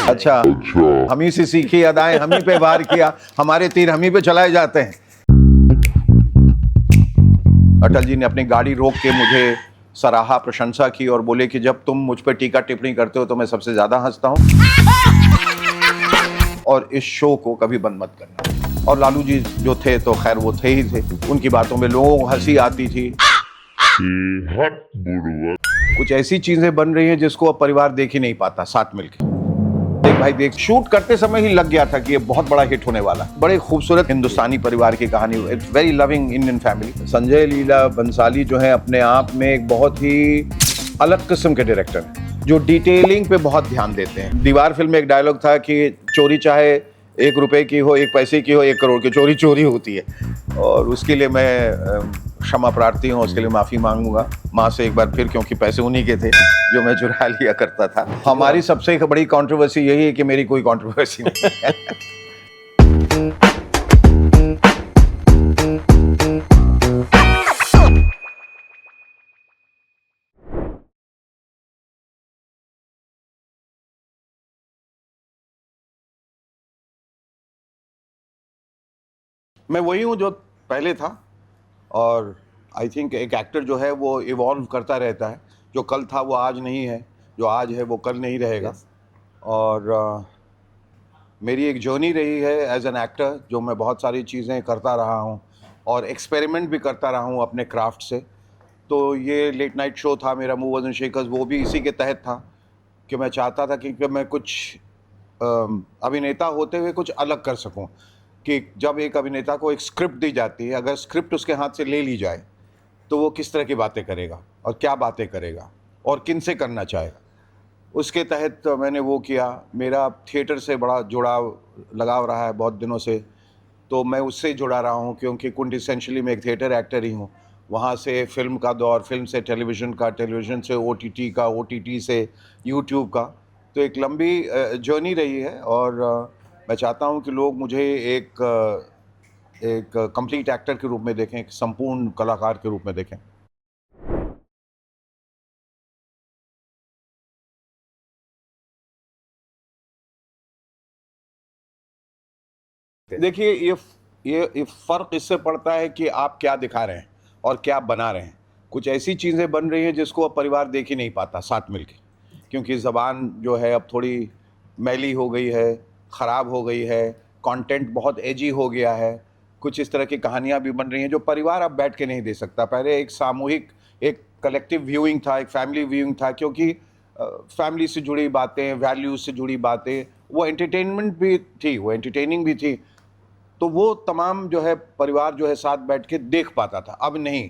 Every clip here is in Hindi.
अच्छा, हम ही से सीखी अदाएं, हम ही पे वार किया, हमारे तीर हम ही पे चलाए जाते हैं। अटल जी ने अपनी गाड़ी रोक के मुझे सराहा, प्रशंसा की और बोले कि जब तुम मुझ पे टीका टिप्पणी करते हो तो मैं सबसे ज्यादा हंसता हूं, और इस शो को कभी बंद मत करना। और लालू जी जो थे तो खैर वो थे ही थे, उनकी बातों में लोगों को हंसी आती थी। कुछ ऐसी चीजें बन रही हैं जिसको अब परिवार देख ही नहीं पाता साथ मिलके। देख भाई देख, शूट करते समय ही लग गया था कि ये बहुत बड़ा हिट होने वाला। बड़े खूबसूरत हिंदुस्तानी परिवार की कहानी, it's very loving Indian family. Sanjay Leela Bhansali जो है अपने आप में एक बहुत ही अलग किस्म के डायरेक्टर हैं जो डिटेलिंग पे बहुत ध्यान देते हैं। दीवार फिल्म में एक डायलॉग था कि चोरी चाहे 1 रुपए की हो, 1 पैसे की हो, 1 करोड़ की, चोरी चोरी होती है। और उसके लिए मैं क्षमा प्रार्थी हूँ, उसके लिए माफ़ी मांगूंगा माँ से एक बार फिर, क्योंकि पैसे उन्हीं के थे जो मैं चुरा लिया करता था। हमारी सबसे बड़ी कंट्रोवर्सी यही है कि मेरी कोई कंट्रोवर्सी नहीं है। मैं वही हूँ जो पहले था, और आई थिंक एक एक्टर जो है वो इवॉल्व करता रहता है। जो कल था वो आज नहीं है, जो आज है वो कल नहीं रहेगा। और मेरी एक जर्नी रही है एज एन एक्टर, जो मैं बहुत सारी चीज़ें करता रहा हूँ और एक्सपेरिमेंट भी करता रहा हूँ अपने क्राफ्ट से। तो ये लेट नाइट शो था मेरा, मूवर्स एंड शेकर्स, वो भी इसी के तहत था कि मैं चाहता था कि मैं कुछ अभिनेता होते हुए कुछ अलग कर सकूं। कि जब एक अभिनेता को एक स्क्रिप्ट दी जाती है, अगर स्क्रिप्ट उसके हाथ से ले ली जाए तो वो किस तरह की बातें करेगा और क्या बातें करेगा और किन से करना चाहेगा। उसके तहत मैंने वो किया। मेरा थिएटर से बड़ा जुड़ाव लगाव रहा है बहुत दिनों से, तो मैं उससे जुड़ा रहा हूँ क्योंकि क्विंटेसेंशियली मैं एक थिएटर एक्टर ही हूँ। वहाँ से फिल्म का दौर, फिल्म से टेलीविज़न का, टेलीविज़न से ओटीटी का, ओटीटी से यूट्यूब का, तो एक लंबी जर्नी रही है। और मैं चाहता हूँ कि लोग मुझे एक कंप्लीट एक्टर के रूप में देखें, एक संपूर्ण कलाकार के रूप में देखें। देखिए, ये फ़र्क इससे पड़ता है कि आप क्या दिखा रहे हैं और क्या बना रहे हैं। कुछ ऐसी चीज़ें बन रही हैं जिसको अब परिवार देख ही नहीं पाता साथ मिलके, क्योंकि ज़बान जो है अब थोड़ी मैली हो गई है, ख़राब हो गई है, कंटेंट बहुत एजी हो गया है। कुछ इस तरह की कहानियाँ भी बन रही हैं जो परिवार अब बैठ के नहीं देख सकता। पहले एक सामूहिक, एक कलेक्टिव व्यूइंग था, एक फैमिली व्यूइंग था, क्योंकि फैमिली से जुड़ी बातें, वैल्यूज़ से जुड़ी बातें, वो एंटरटेनमेंट भी थी, वो एंटरटेनिंग भी थी। तो वो तमाम जो है परिवार जो है साथ बैठ के देख पाता था, अब नहीं।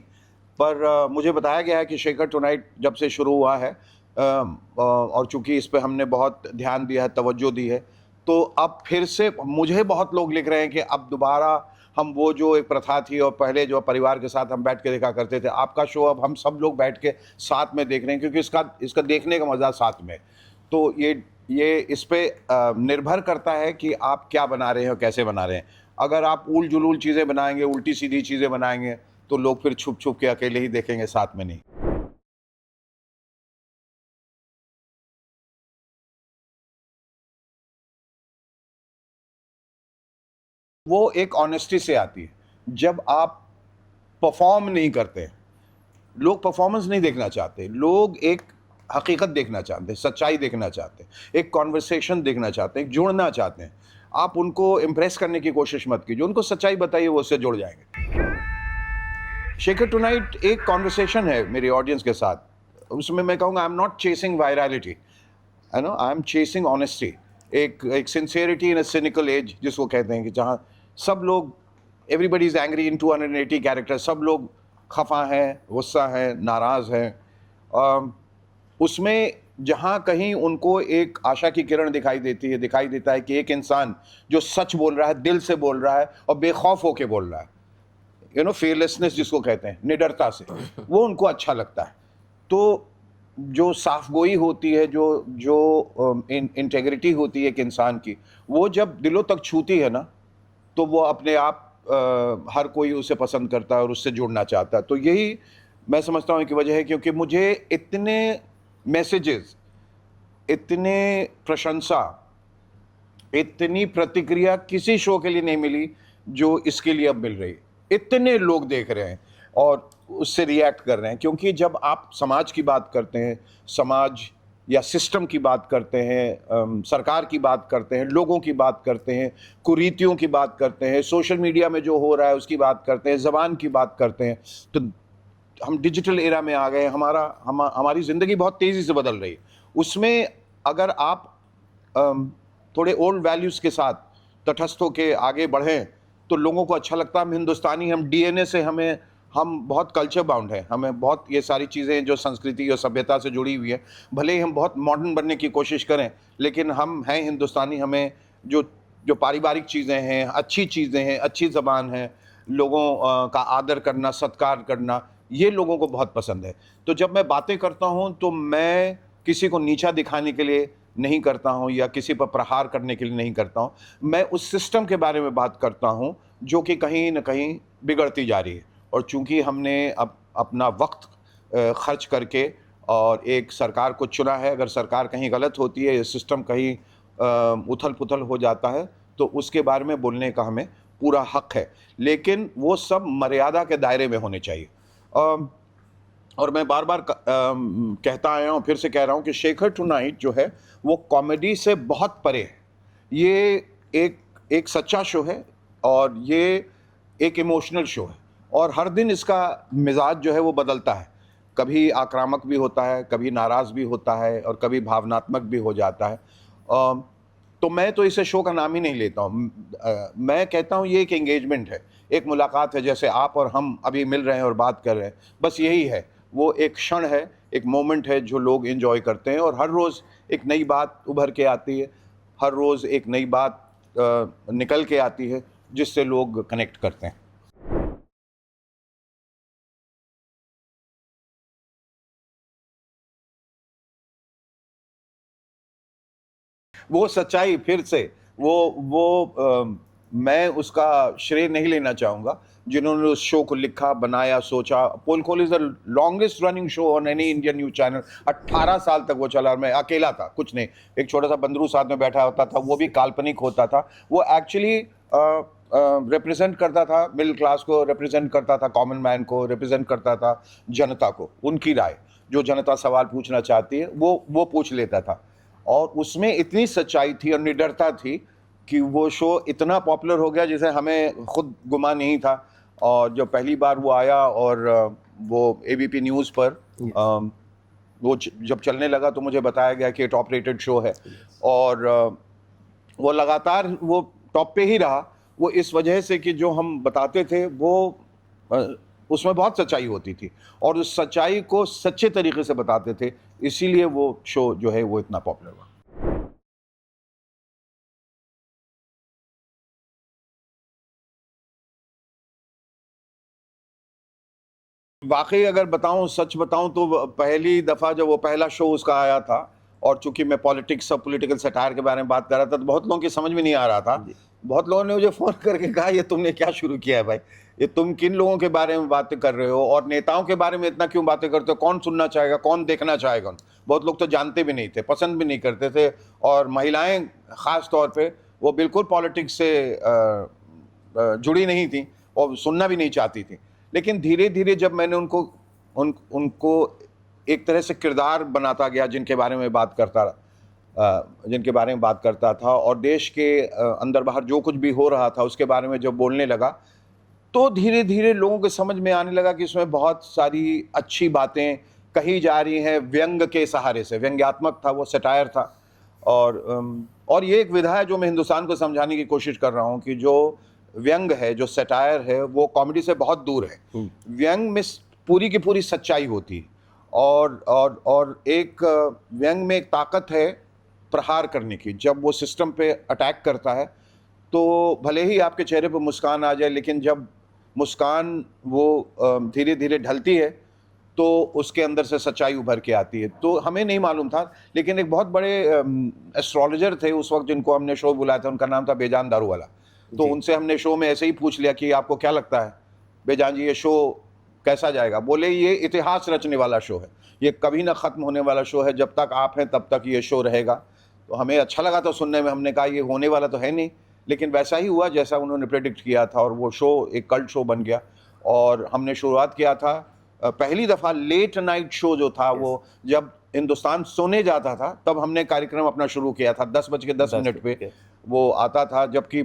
पर मुझे बताया गया है कि शेखर टुनाइट जब से शुरू हुआ है, और चूंकि इस पे हमने बहुत ध्यान दिया है, तवज्जो दी है, तो अब फिर से मुझे बहुत लोग लिख रहे हैं कि अब दोबारा हम वो जो एक प्रथा थी और पहले जो परिवार के साथ हम बैठ के देखा करते थे, आपका शो अब हम सब लोग बैठ के साथ में देख रहे हैं, क्योंकि इसका देखने का मज़ा साथ में। तो ये इस पे निर्भर करता है कि आप क्या बना रहे हैं और कैसे बना रहे हैं। अगर आप ऊल जुलूल चीज़ें बनाएंगे, उल्टी सीधी चीज़ें बनाएंगे, तो लोग फिर छुप छुप के अकेले ही देखेंगे, साथ में नहीं। वो एक ऑनेस्टी से आती है। जब आप परफॉर्म नहीं करते, लोग परफॉर्मेंस नहीं देखना चाहते, लोग एक हकीकत देखना चाहते हैं, सच्चाई देखना चाहते हैं, एक कॉन्वर्सेशन देखना चाहते हैं, एक जुड़ना चाहते हैं। आप उनको इम्प्रेस करने की कोशिश मत कीजिए, उनको सच्चाई बताइए, वो उससे जुड़ जाएंगे। शेखर टुनाइट एक कॉन्वर्सेशन है मेरी ऑडियंस के साथ। उसमें मैं कहूँगा I am not chasing virality, है ना, आई एम चेसिंग ऑनेस्टी। एक सिंसियरिटी इन अ सिनिकल एज जिसको कहते हैं, कि जहाँ सब लोग, everybody is angry in 280 character, सब लोग खफा हैं, गुस्सा हैं, नाराज़ हैं। उसमें जहाँ कहीं उनको एक आशा की किरण दिखाई देती है, दिखाई देता है कि एक इंसान जो सच बोल रहा है, दिल से बोल रहा है और बेखौफ होके बोल रहा है, यू नो, फेयरलेसनेस जिसको कहते हैं, निडरता से, वो उनको अच्छा लगता है। तो जो साफगोई होती है, जो इंटेग्रिटी होती है एक इंसान की, वो जब दिलों तक छूती है ना, तो वो अपने आप हर कोई उसे पसंद करता है और उससे जुड़ना चाहता है। तो यही मैं समझता हूँ कि वजह है, क्योंकि मुझे इतने मैसेजेस, इतने प्रशंसा इतनी प्रतिक्रिया किसी शो के लिए नहीं मिली जो इसके लिए अब मिल रही है। इतने लोग देख रहे हैं और उससे रिएक्ट कर रहे हैं, क्योंकि जब आप समाज की बात करते हैं, समाज या सिस्टम की बात करते हैं, सरकार की बात करते हैं, लोगों की बात करते हैं, कुरीतियों की बात करते हैं, सोशल मीडिया में जो हो रहा है उसकी बात करते हैं, ज़बान की बात करते हैं, तो हम डिजिटल एरा में आ गए। हमारी ज़िंदगी बहुत तेज़ी से बदल रही है। उसमें अगर आप थोड़े ओल्ड वैल्यूज़ के साथ तटस्थ होकर आगे बढ़ें तो लोगों को अच्छा लगता है। हम हिंदुस्तानी, हम डीएनए से हम बहुत कल्चर बाउंड हैं, हमें बहुत ये सारी चीज़ें जो संस्कृति और सभ्यता से जुड़ी हुई है, भले ही हम बहुत मॉडर्न बनने की कोशिश करें, लेकिन हम हैं हिंदुस्तानी। हमें जो जो पारिवारिक चीज़ें हैं, अच्छी चीज़ें हैं, अच्छी ज़बान है, लोगों का आदर करना, सत्कार करना, ये लोगों को बहुत पसंद है। तो जब मैं बातें करता हूँ तो मैं किसी को नीचा दिखाने के लिए नहीं करता हूँ या किसी पर प्रहार करने के लिए नहीं करता हूँ। मैं उस सिस्टम के बारे में बात करता हूँ जो कि कहीं न कहीं बिगड़ती जा रही है। और चूँकि हमने अपना वक्त खर्च करके और एक सरकार को चुना है, अगर सरकार कहीं गलत होती है, सिस्टम कहीं उथल-पुथल हो जाता है, तो उसके बारे में बोलने का हमें पूरा हक है। लेकिन वो सब मर्यादा के दायरे में होने चाहिए। और मैं बार-बार कहता आया हूँ, फिर से कह रहा हूँ कि शेखर टुनाइट जो है, वो कॉमेडी से बहुत परे है। ये एक सच्चा शो है और ये एक इमोशनल शो है और हर दिन इसका मिजाज जो है वो बदलता है। कभी आक्रामक भी होता है, कभी नाराज़ भी होता है और कभी भावनात्मक भी हो जाता है। तो मैं तो इसे शो का नाम ही नहीं लेता हूँ। मैं कहता हूँ ये एक एंगेजमेंट है, एक मुलाकात है, जैसे आप और हम अभी मिल रहे हैं और बात कर रहे हैं। बस यही है, वो एक क्षण है, एक मोमेंट है जो लोग एंजॉय करते हैं और हर रोज़ एक नई बात उभर के आती है, हर रोज़ एक नई बात निकल के आती है जिससे लोग कनेक्ट करते हैं। वो सच्चाई फिर से मैं उसका श्रेय नहीं लेना चाहूँगा जिन्होंने उस शो को लिखा, बनाया, सोचा। पोल खोल is the longest running show on any Indian news channel. 18 साल तक वो चला और मैं अकेला था, कुछ नहीं, एक छोटा-सा बंदरू साथ में बैठा होता था, वो भी काल्पनिक होता था। वो एक्चुअली रिप्रेज़ेंट करता था मिडल क्लास को, रिप्रेज़ेंट करता था कॉमन मैन को, रिप्रेज़ेंट करता था जनता को। उनकी राय, जो जनता सवाल पूछना चाहती है, वो पूछ लेता था। और उसमें इतनी सच्चाई थी और निडरता थी कि वो शो इतना पॉपुलर हो गया जिसे हमें खुद गुमान नहीं था। और जब पहली बार वो आया और वो एबीपी न्यूज़ पर वो जब चलने लगा तो मुझे बताया गया कि टॉप रेटेड शो है और वो लगातार वो टॉप पे ही रहा। वो इस वजह से कि जो हम बताते थे वो उसमें बहुत सच्चाई होती थी और उस सच्चाई को सच्चे तरीके से बताते थे, इसीलिए वो शो जो है वो इतना पॉपुलर हुआ। वाक़ई अगर बताऊँ, सच बताऊँ तो पहली दफ़ा जब वो पहला शो उसका आया था और चूँकि मैं पॉलिटिक्स और पॉलिटिकल सटायर के बारे में बात कर रहा था, तो बहुत लोगों की समझ में नहीं आ रहा था। बहुत लोगों ने मुझे फ़ोन करके कहा, "ये तुमने क्या शुरू किया है भाई? ये तुम किन लोगों के बारे में बातें कर रहे हो और नेताओं के बारे में इतना क्यों बातें करते हो? कौन सुनना चाहेगा? कौन देखना चाहेगा?" बहुत लोग तो जानते भी नहीं थे, पसंद भी नहीं करते थे और महिलाएँ ख़ास तौर पे वो बिल्कुल पॉलिटिक्स से जुड़ी नहीं थीं और सुनना भी नहीं चाहती थीं। लेकिन धीरे-धीरे जब मैंने उनको एक तरह से किरदार बनाता गया जिनके बारे में बात करता था और देश के अंदर-बाहर जो कुछ भी हो रहा था उसके बारे में जब बोलने लगा, तो धीरे-धीरे लोगों को समझ में आने लगा कि इसमें बहुत सारी अच्छी बातें कही जा रही हैं व्यंग के सहारे से। व्यंग्यात्मक था, वो सटायर था और ये एक विधा है जो मैं हिंदुस्तान को समझाने की कोशिश कर रहा हूँ कि जो व्यंग है, जो सटायर है, वो कॉमेडी से बहुत दूर है। व्यंग में पूरी की पूरी सच्चाई होती है और एक व्यंग में एक ताकत है प्रहार करने की। जब वो सिस्टम पे अटैक करता है, तो भले ही आपके चेहरे पे मुस्कान आ जाए, लेकिन जब मुस्कान वो धीरे-धीरे ढलती है, तो उसके अंदर से सच्चाई उभर के आती है। तो हमें नहीं मालूम था, लेकिन एक बहुत बड़े एस्ट्रोलॉजर थे उस वक़्त जिनको हमने शो बुलाया था, उनका नाम था बेजान दारूवाला। तो उनसे हमने शो में ऐसे ही पूछ लिया कि आपको क्या लगता है बेजान जी, ये शो कैसा जाएगा? बोले ये इतिहास रचने वाला शो है, ये कभी ना ख़त्म होने वाला शो है, जब तक आप हैं तब तक ये शो रहेगा। तो हमें अच्छा लगा था सुनने में, हमने कहा ये होने वाला तो है नहीं, लेकिन वैसा ही हुआ जैसा उन्होंने प्रेडिक्ट किया था, और वो शो एक कल्ट शो बन गया। और हमने शुरुआत किया था पहली दफ़ा लेट नाइट शो जो था वो जब हिंदुस्तान सोने जाता था, तब हमने कार्यक्रम अपना शुरू किया था 10:10 पे वो आता था, जबकि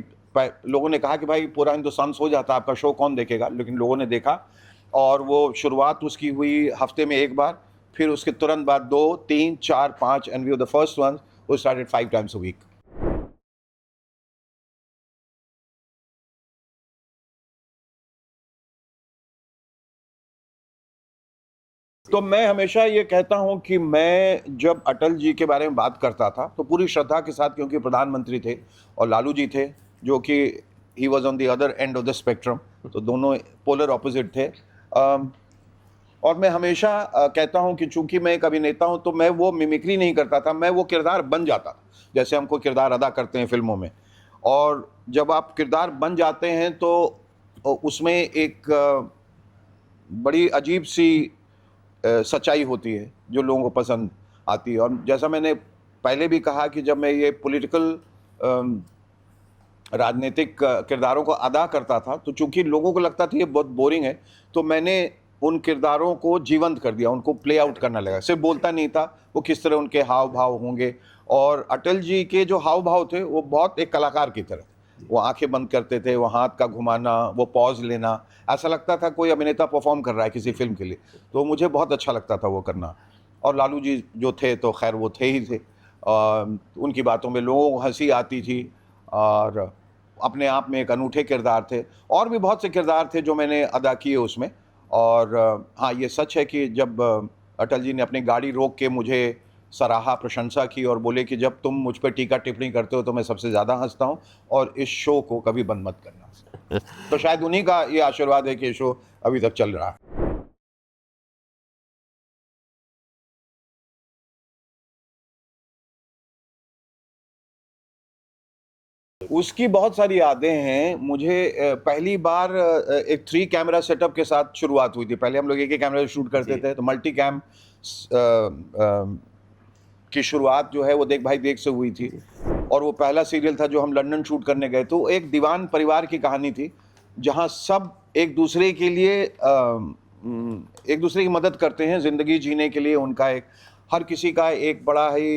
लोगों ने कहा कि भाई पूरा हिंदुस्तान सो जाता, आपका शो कौन देखेगा, लेकिन लोगों ने देखा। और वो शुरुआत उसकी हुई हफ्ते में एक बार, फिर उसके तुरंत बाद 2, 3, 4, 5 and we were the first one who started 5 times a week. तो मैं हमेशा ये कहता हूँ कि मैं जब अटल जी के बारे में बात करता था तो पूरी श्रद्धा के साथ, क्योंकि प्रधानमंत्री थे और लालू जी थे जो कि he was on the other end of the spectrum, तो दोनों पोलर ऑपोजिट थे। और मैं हमेशा कहता हूँ कि चूंकि मैं एक अभिनेता हूँ तो मैं वो मिमिक्री नहीं करता था, मैं वो किरदार बन जाता था, जैसे हमको किरदार अदा करते हैं फिल्मों में। और जब आप किरदार बन जाते हैं तो उसमें एक बड़ी अजीब सी सच्चाई होती है जो लोगों को पसंद आती है। और जैसा मैंने पहले भी कहा कि जब मैं ये पॉलिटिकल राजनीतिक किरदारों को अदा करता था तो चूंकि लोगों को लगता था ये बहुत बोरिंग है, तो मैंने उन किरदारों को जीवंत कर दिया, उनको प्ले आउट करना लगा। सिर्फ बोलता नहीं था, वो किस तरह उनके हाव भाव होंगे। और अटल जी के जो हाव भाव थे वो बहुत एक कलाकार की तरह, वो आंखें बंद करते थे, वो हाथ का घुमाना, वो पॉज लेना, ऐसा लगता था कोई अभिनेता परफॉर्म कर रहा है किसी फिल्म के लिए। तो मुझे बहुत अच्छा लगता था वो करना। और लालू जी जो थे तो खैर वो थे ही थे, उनकी बातों में लोगों को हंसी आती थी और अपने आप में एक अनूठे किरदार थे। और भी बहुत से किरदार थे जो मैंने अदा किए उसमें। और हाँ, ये सच है कि जब अटल जी ने अपनी गाड़ी रोक के मुझे सराहा, प्रशंसा की और बोले कि जब तुम मुझ पर टीका टिप्पणी करते हो तो मैं सबसे ज़्यादा हंसता हूँ और इस शो को कभी बंद मत करना। तो शायद उन्हीं का ये आशीर्वाद है कि ये शो अभी तक चल रहा है। उसकी बहुत सारी यादें हैं। मुझे पहली बार एक 3 कैमरा सेटअप के साथ शुरुआत हुई थी। पहले हम लोग एक ही कैमरे से शूट करते थे, तो मल्टी कैम की शुरुआत जो है वो देख भाई देख से हुई थी। और वो पहला सीरियल था जो हम लंदन शूट करने गए, तो एक दीवान परिवार की कहानी थी जहाँ सब एक दूसरे के लिए एक दूसरे की मदद करते हैं ज़िंदगी जीने के लिए। उनका एक, हर किसी का एक बड़ा ही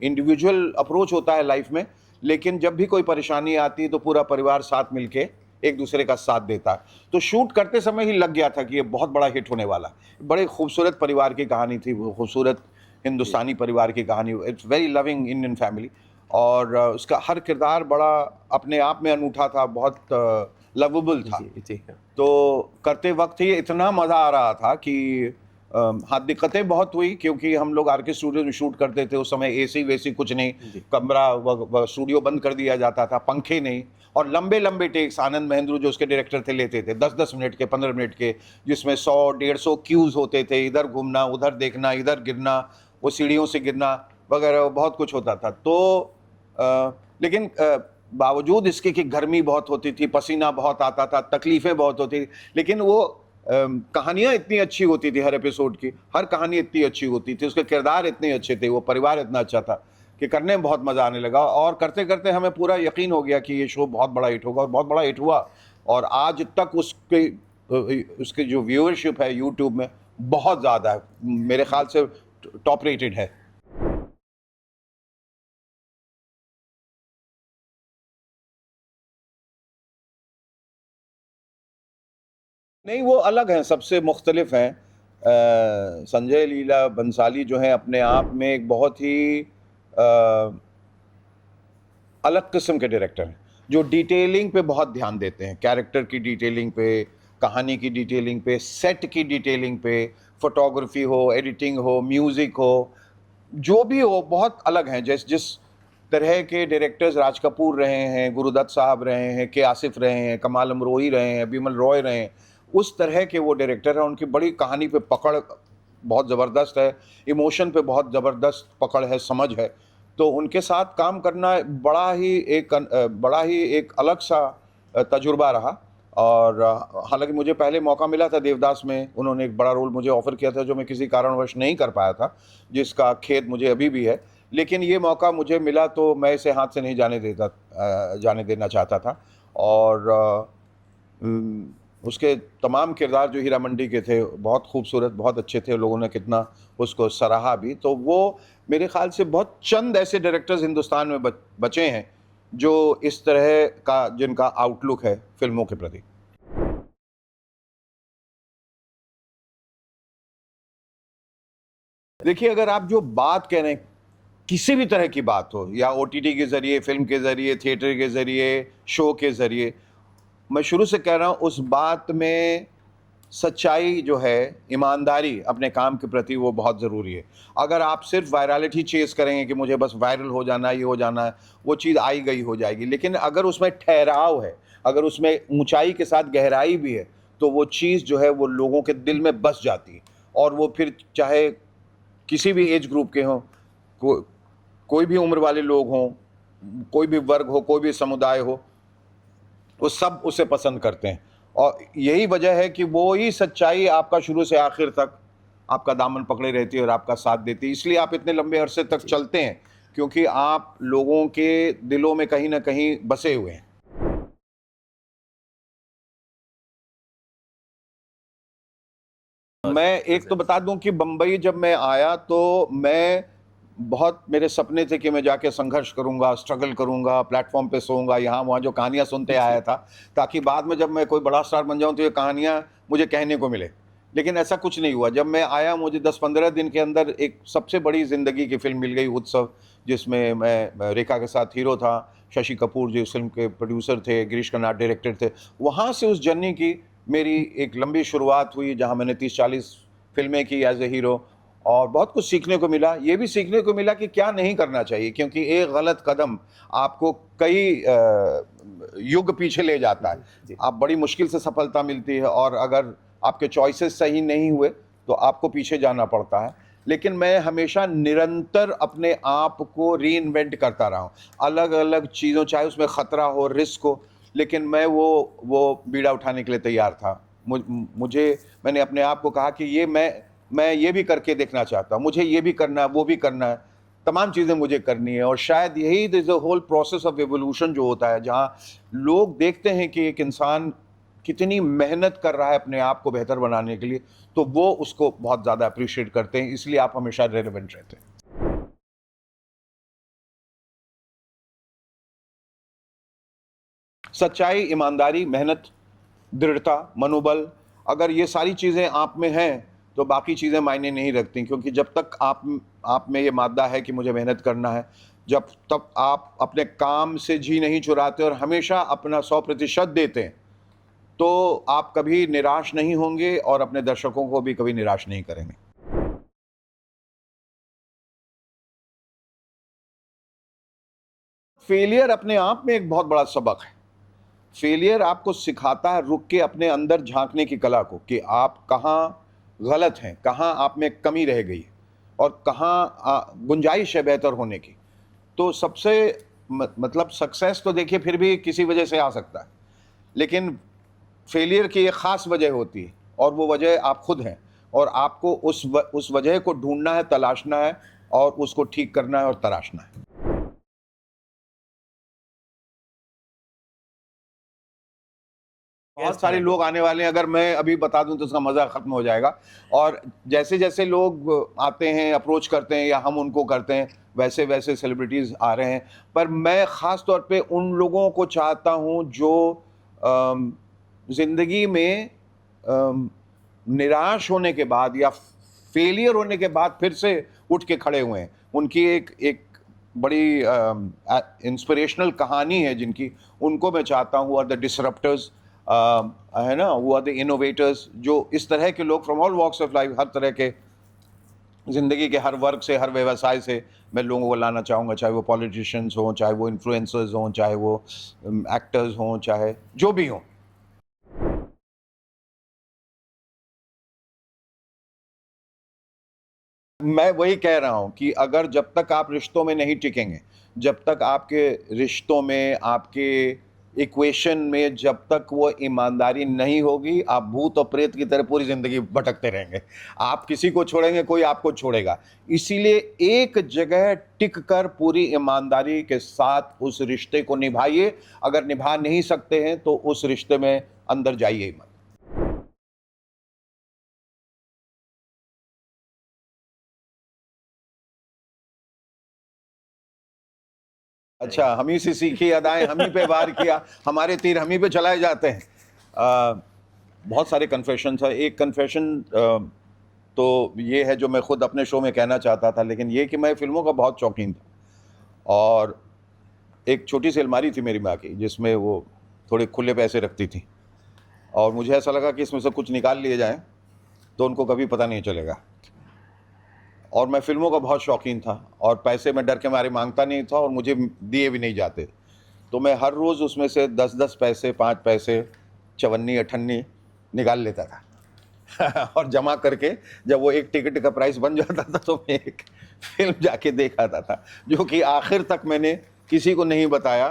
इंडिविजुअल अप्रोच होता है लाइफ में, लेकिन जब भी कोई परेशानी आती है तो पूरा परिवार साथ मिलके एक दूसरे का साथ देता है। तो शूट करते समय ही लग गया था कि ये बहुत बड़ा हिट होने वाला है। बड़े खूबसूरत परिवार की कहानी थी, वो खूबसूरत हिंदुस्तानी परिवार की कहानी। It's very loving Indian family. और उसका हर किरदार बड़ा अपने आप में अनूठा था, बहुत लवेबल था। तो करते वक्त ही इतना मज़ा आ रहा था कि हाँ, दिक्कतें बहुत हुई क्योंकि हम लोग आर के स्टूडियो में शूट करते थे। उस समय एसी वेसी कुछ नहीं, कमरा स्टूडियो बंद कर दिया जाता था, पंखे नहीं, और लंबे लंबे टेक्स आनंद महेंद्रू जो उसके डायरेक्टर थे लेते थे 10-10 मिनट के, 15 मिनट के, जिसमें 100-150 क्यूज होते थे, इधर घूमना, उधर देखना, इधर गिरना, वो सीढ़ियों से गिरना वगैरह, बहुत कुछ होता था। तो लेकिन बावजूद इसके कि गर्मी बहुत होती थी, पसीना बहुत आता था, तकलीफ़ें बहुत होती थी, लेकिन वो कहानियाँ इतनी अच्छी होती थी, हर एपिसोड की हर कहानी इतनी अच्छी होती थी, उसके किरदार इतने अच्छे थे, वो परिवार इतना अच्छा था कि करने में बहुत मज़ा आने लगा। और करते करते हमें पूरा यकीन हो गया कि ये शो बहुत बड़ा हिट होगा, और बहुत बड़ा हिट हुआ। और आज तक उसकी जो व्यूअरशिप है यूट्यूब में बहुत ज़्यादा है, मेरे ख्याल से टॉप रेटेड है। नहीं, वो अलग हैं, सबसे मुख्तलिफ हैं। संजय लीला बंसाली जो हैं अपने आप में एक बहुत ही अलग किस्म के डायरेक्टर हैं, जो डिटेलिंग पे बहुत ध्यान देते हैं, कैरेक्टर की डिटेलिंग पे, कहानी की डिटेलिंग पे, सेट की डिटेलिंग पे, फोटोग्राफी हो, एडिटिंग हो, म्यूज़िक हो, जो भी हो, बहुत अलग हैं। जिस जिस तरह के डायरेक्टर्स राज कपूर रहे हैं, गुरुदत्त साहब रहे हैं, के आसिफ रहे हैं, कमाल अमरोही रहे हैं, बिमल रॉय रहे हैं, उस तरह के वो डायरेक्टर हैं। उनकी बड़ी कहानी पे पकड़ बहुत ज़बरदस्त है, इमोशन पे बहुत ज़बरदस्त पकड़ है, समझ है। तो उनके साथ काम करना बड़ा ही एक अलग सा तजुर्बा रहा। और हालांकि मुझे पहले मौका मिला था देवदास में, उन्होंने एक बड़ा रोल मुझे ऑफ़र किया था जो मैं किसी कारणवश नहीं कर पाया था, जिसका खेद मुझे अभी भी है। लेकिन ये मौका मुझे मिला तो मैं इसे हाथ से नहीं जाने देना चाहता था। और उसके तमाम किरदार जो हीरा मंडी के थे बहुत खूबसूरत, बहुत अच्छे थे, लोगों ने कितना उसको सराहा भी। तो वो मेरे ख़्याल से बहुत चंद ऐसे डायरेक्टर्स हिंदुस्तान में बचे हैं जो इस तरह का जिनका आउटलुक है फ़िल्मों के प्रति। देखिए, अगर आप जो बात कह रहे हैं, किसी भी तरह की बात हो, या ओटीटी के ज़रिए, फ़िल्म के ज़रिए, थिएटर के ज़रिए, शो के ज़रिए, मैं शुरू से कह रहा हूँ उस बात में सच्चाई जो है, ईमानदारी अपने काम के प्रति, वो बहुत ज़रूरी है। अगर आप सिर्फ़ वायरलिटी चेज़ करेंगे कि मुझे बस वायरल हो जाना है, ये हो जाना है, वो चीज़ आई गई हो जाएगी। लेकिन अगर उसमें ठहराव है, अगर उसमें ऊँचाई के साथ गहराई भी है, तो वो चीज़ जो है वो लोगों के दिल में बस जाती है। और वो फिर चाहे किसी भी एज ग्रुप के हों, को कोई भी उम्र वाले लोग हों, कोई भी वर्ग हो, कोई भी समुदाय हो, वो सब उसे पसंद करते हैं। और यही वजह है कि वो ही सच्चाई आपका शुरू से आखिर तक आपका दामन पकड़े रहती है और आपका साथ देती है। इसलिए आप इतने लंबे अरसे तक चलते हैं, क्योंकि आप लोगों के दिलों में कहीं न कहीं बसे हुए हैं। मैं एक तो बता दूं कि बम्बई जब मैं आया तो मैं बहुत, मेरे सपने थे कि मैं जाके संघर्ष करूंगा, स्ट्रगल करूंगा, प्लेटफॉर्म पे सोऊंगा, यहाँ वहाँ जो कहानियाँ सुनते आया था, ताकि बाद में जब मैं कोई बड़ा स्टार बन जाऊं तो ये कहानियाँ मुझे कहने को मिले। लेकिन ऐसा कुछ नहीं हुआ। जब मैं आया, मुझे 10-15 दिन के अंदर एक सबसे बड़ी ज़िंदगी की फ़िल्म मिल गई, उत्सव, जिसमें मैं रेखा के साथ हीरो था, शशि कपूर जी उस फ़िल्म के प्रोड्यूसर थे, गिरीश कर्नाड डायरेक्टर थे। वहाँ से उस जर्नी की मेरी एक लंबी शुरुआत हुई, जहाँ मैंने 30-40 फ़िल्में की एज़ ए हीरो, और बहुत कुछ सीखने को मिला। ये भी सीखने को मिला कि क्या नहीं करना चाहिए, क्योंकि एक गलत कदम आपको कई युग पीछे ले जाता है। आप बड़ी मुश्किल से सफलता मिलती है, और अगर आपके चॉइसेस सही नहीं हुए तो आपको पीछे जाना पड़ता है। लेकिन मैं हमेशा निरंतर अपने आप को रीइन्वेंट करता रहा हूँ, अलग-अलग चीज़ों, चाहे उसमें ख़तरा हो, रिस्क हो, लेकिन मैं वो बीड़ा उठाने के लिए तैयार था। मुझे, मैंने अपने आप को कहा कि ये मैं ये भी करके देखना चाहता हूँ, मुझे ये भी करना है, वो भी करना है, तमाम चीज़ें मुझे करनी है। और शायद यही this the whole process of evolution जो होता है, जहाँ लोग देखते हैं कि एक इंसान कितनी मेहनत कर रहा है अपने आप को बेहतर बनाने के लिए, तो वो उसको बहुत ज़्यादा अप्रिशिएट करते हैं, इसलिए आप हमेशा रेलेवेंट रहते हैं। सच्चाई, ईमानदारी, मेहनत, दृढ़ता, मनोबल, अगर ये सारी चीज़ें आप में हैं, तो बाकी चीज़ें मायने नहीं रखती, क्योंकि जब तक आप में ये मादा है कि मुझे मेहनत करना है, जब तक आप अपने काम से जी नहीं चुराते और हमेशा अपना 100% देते हैं, तो आप कभी निराश नहीं होंगे और अपने दर्शकों को भी कभी निराश नहीं करेंगे। फेलियर अपने आप में एक बहुत बड़ा सबक है। फेलियर आपको सिखाता है रुक के अपने अंदर झाँकने की कला को, कि आप कहाँ गलत हैं, कहाँ आप में कमी रह गई है, और कहाँ गुंजाइश है बेहतर होने की। तो सबसे मतलब सक्सेस तो देखिए फिर भी किसी वजह से आ सकता है, लेकिन फेलियर की एक ख़ास वजह होती है, और वो वजह आप खुद हैं, और आपको उस वजह को ढूँढना है, तलाशना है, और उसको ठीक करना है और तराशना है। बहुत सारे लोग आने वाले हैं, अगर मैं अभी बता दूं तो उसका मज़ा ख़त्म हो जाएगा। और जैसे-जैसे लोग आते हैं, अप्रोच करते हैं, या हम उनको करते हैं, वैसे-वैसे सेलिब्रिटीज़ आ रहे हैं। पर मैं ख़ास तौर पे उन लोगों को चाहता हूं जो ज़िंदगी में अम, निराश होने के बाद या फेलियर होने के बाद फिर से उठ के खड़े हुए हैं। उनकी एक एक बड़ी इंस्पिरेशनल कहानी है जिनकी, उनको मैं चाहता हूँ, वो आर द डिसरप्टर्स, है ना, वो आर द इनोवेटर्स, जो इस तरह के लोग from all walks of life, हर तरह के ज़िंदगी के हर वर्ग से, हर व्यवसाय से मैं लोगों को लाना चाहूँगा, चाहे वो पॉलिटिशियंस हों, चाहे वो इन्फ्लुएंसर्स हों, चाहे वो एक्टर्स हों, चाहे जो भी हों। मैं वही कह रहा हूँ कि अगर जब तक आप रिश्तों में नहीं टिकेंगे, जब तक आपके रिश्तों में, आपके इक्वेशन में जब तक वो ईमानदारी नहीं होगी, आप भूत और प्रेत की तरह पूरी ज़िंदगी भटकते रहेंगे। आप किसी को छोड़ेंगे, कोई आपको छोड़ेगा। इसीलिए एक जगह टिक कर पूरी ईमानदारी के साथ उस रिश्ते को निभाइए। अगर निभा नहीं सकते हैं तो उस रिश्ते में अंदर जाइए ही मत। अच्छा, हम ही से सीखी अदाएँ, हम ही पे वार किया, हमारे तीर हम ही पे चलाए जाते हैं। बहुत सारे कन्फेशन्स हैं। एक कन्फेशन तो ये है जो मैं खुद अपने शो में कहना चाहता था, लेकिन ये कि मैं फ़िल्मों का बहुत शौकीन था और एक छोटी सी अलमारी थी मेरी माँ की, जिसमें वो थोड़े खुले पैसे रखती थी और मुझे ऐसा लगा कि इसमें से कुछ निकाल लिए जाएँ, तो उनको कभी पता नहीं चलेगा। और मैं फ़िल्मों का बहुत शौकीन था और पैसे मैं डर के मारे माँगता नहीं था और मुझे दिए भी नहीं जाते। तो मैं हर रोज़ उसमें से 10-10 पैसे, 5 पैसे, चवन्नी-अठन्नी निकाल लेता था। और जमा करके जब वो एक टिकट का प्राइस बन जाता था तो मैं एक फ़िल्म जाके देख आता था, जो कि आखिर तक मैंने किसी को नहीं बताया।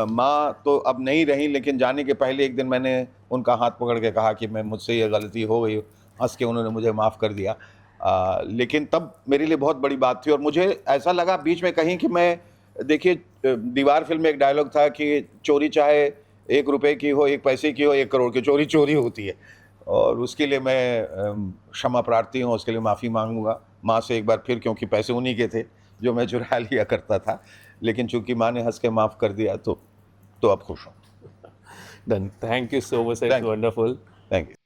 माँ तो अब नहीं रहीं, लेकिन जाने के पहले एक दिन मैंने उनका हाथ पकड़ के कहा कि मैं मुझसे ये गलती हो गई। हँस के उन्होंने मुझे माफ़ कर दिया। लेकिन तब मेरे लिए बहुत बड़ी बात थी और मुझे ऐसा लगा बीच में कहीं कि मैं देखिए दीवार फ़िल्म में एक डायलॉग था कि चोरी चाहे 1 रुपए की हो, 1 पैसे की हो, 1 करोड़ की, चोरी चोरी होती है। और उसके लिए मैं क्षमा प्रार्थी हूँ, उसके लिए माफ़ी माँगूँगा माँ से एक बार फिर, क्योंकि पैसे उन्हीं के थे जो मैं चुरा लिया करता था। लेकिन चूँकि माँ ने हँस के माफ़ कर दिया तो अब खुश हूँ। Done. Thank you so much. It's Thank you. wonderful. Thank you.